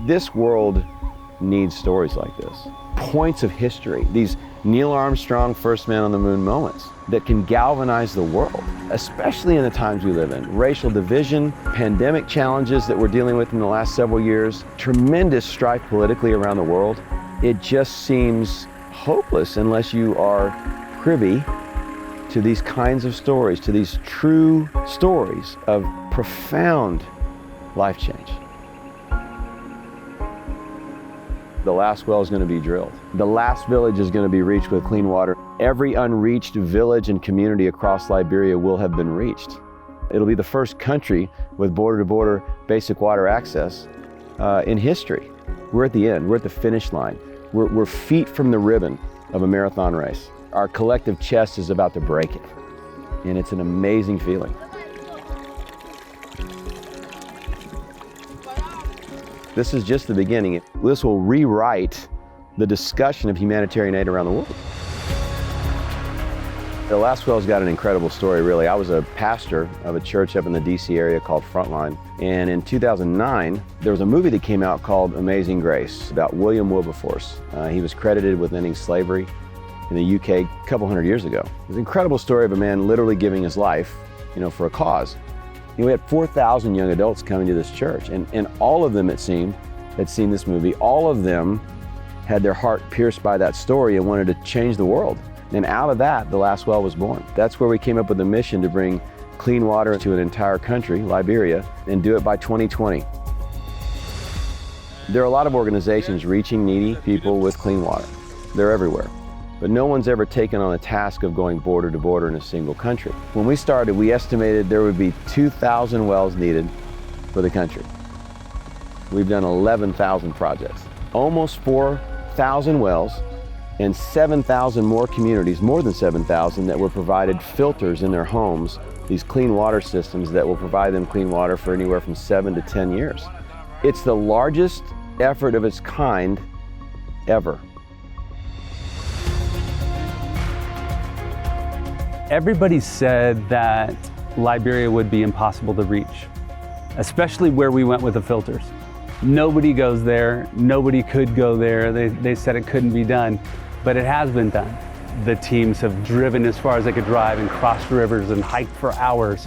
This world needs stories like this. Points of history, these Neil Armstrong, first man on the moon moments that can galvanize the world, especially in the times we live in. Racial division, pandemic challenges that we're dealing with in the last several years, tremendous strife politically around the world. It just seems hopeless unless you are privy to these kinds of stories, to these true stories of profound life change. The last well is going to be drilled. The last village is going to be reached with clean water. Every unreached village and community across Liberia will have been reached. It'll be the first country with border-to-border basic water access in history. We're at the end. We're at the finish line. We're feet from the ribbon of a marathon race. Our collective chest is about to break it, and it's an amazing feeling. This is just the beginning. This will rewrite the discussion of humanitarian aid around the world. The last well's got an incredible story, really. I was a pastor of a church up in the DC area called Frontline. And in 2009, there was a movie that came out called Amazing Grace about William Wilberforce. He was credited with ending slavery in the UK a couple hundred years ago. It was an incredible story of a man literally giving his life, for a cause. We had 4,000 young adults coming to this church, and all of them, it seemed, had seen this movie. All of them had their heart pierced by that story and wanted to change the world. And out of that, the last well was born. That's where we came up with a mission to bring clean water to an entire country, Liberia, and do it by 2020. There are a lot of organizations reaching needy people with clean water. They're everywhere. But no one's ever taken on the task of going border to border in a single country. When we started, we estimated there would be 2,000 wells needed for the country. We've done 11,000 projects, almost 4,000 wells, and 7,000 more communities, more than 7,000, that were provided filters in their homes, these clean water systems that will provide them clean water for anywhere from 7 to 10 years. It's the largest effort of its kind ever. Everybody said that Liberia would be impossible to reach, especially where we went with the filters. Nobody goes there, nobody could go there. They said it couldn't be done, but it has been done. The teams have driven as far as they could drive and crossed rivers and hiked for hours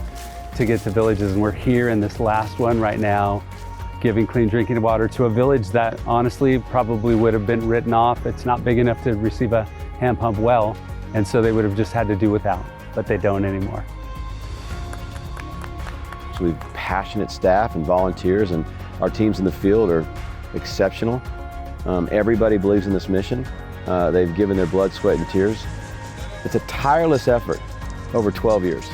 to get to villages, and we're here in this last one right now, giving clean drinking water to a village that honestly probably would have been written off. It's not big enough to receive a hand pump well. And so they would have just had to do without, but they don't anymore. So we have passionate staff and volunteers, and our teams in the field are exceptional. Everybody believes in this mission. They've given their blood, sweat, and tears. It's a tireless effort over 12 years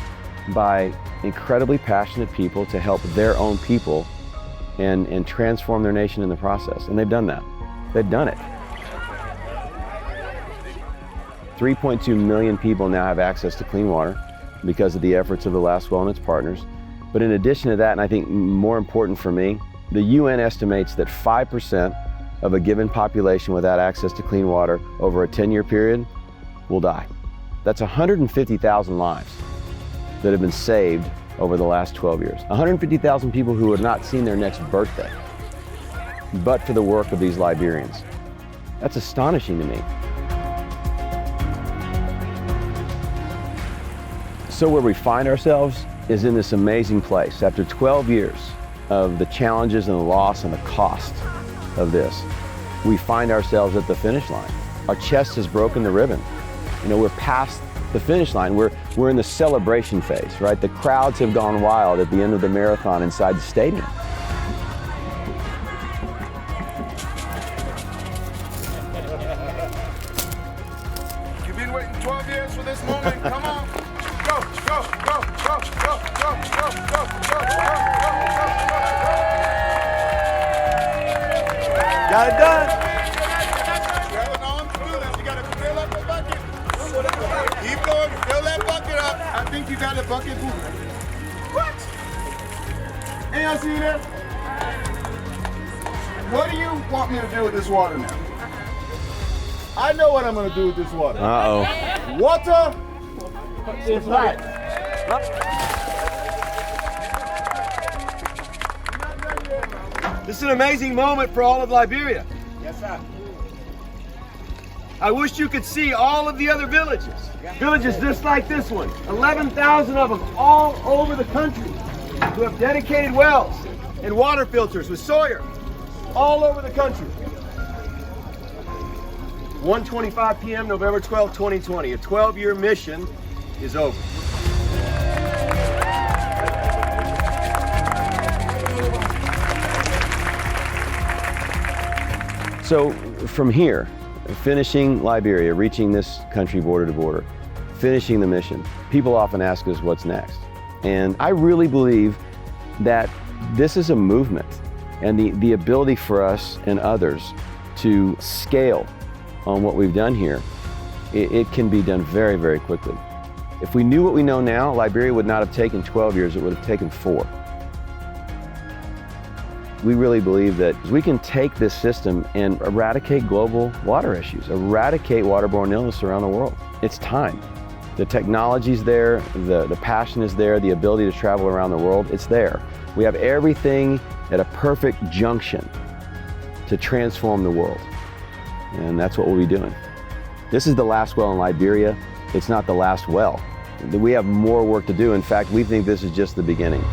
by incredibly passionate people to help their own people and transform their nation in the process. And they've done that. They've done it. 3.2 million people now have access to clean water because of the efforts of the Last Well and its partners. But in addition to that, and I think more important for me, the UN estimates that 5% of a given population without access to clean water over a 10-year period will die. That's 150,000 lives that have been saved over the last 12 years. 150,000 people who have not seen their next birthday, but for the work of these Liberians. That's astonishing to me. So where we find ourselves is in this amazing place. After 12 years of the challenges and the loss and the cost of this, we find ourselves at the finish line. Our chest has broken the ribbon. We're past the finish line. We're in the celebration phase, right? The crowds have gone wild at the end of the marathon inside the stadium. You've been waiting 12 years for this moment. Come on. Go, go, go, go, go, go, go, go, go, go. Got it done. You have an arm to do this. You got to fill up the bucket. Keep going. Fill that bucket up. I think you got a bucket full. What? Ain't y'all see that? What do you want me to do with this water now? I know what I'm going to do with this water. Uh-oh. Water is life. This is an amazing moment for all of Liberia. Yes, sir. I wish you could see all of the other villages. Villages just like this one. 11,000 of them all over the country who have dedicated wells and water filters with Sawyer all over the country. 1:25 p.m. November 12, 2020. A 12-year mission is over. So from here, finishing Liberia, reaching this country border to border, finishing the mission, people often ask us what's next. And I really believe that this is a movement, and the ability for us and others to scale on what we've done here, it can be done very, very quickly. If we knew what we know now, Liberia would not have taken 12 years, it would have taken 4. We really believe that we can take this system and eradicate global water issues, eradicate waterborne illness around the world. It's time. The technology's there, the passion is there, the ability to travel around the world, it's there. We have everything at a perfect junction to transform the world. And that's what we'll be doing. This is the last well in Liberia. It's not the last well. We have more work to do. In fact, we think this is just the beginning.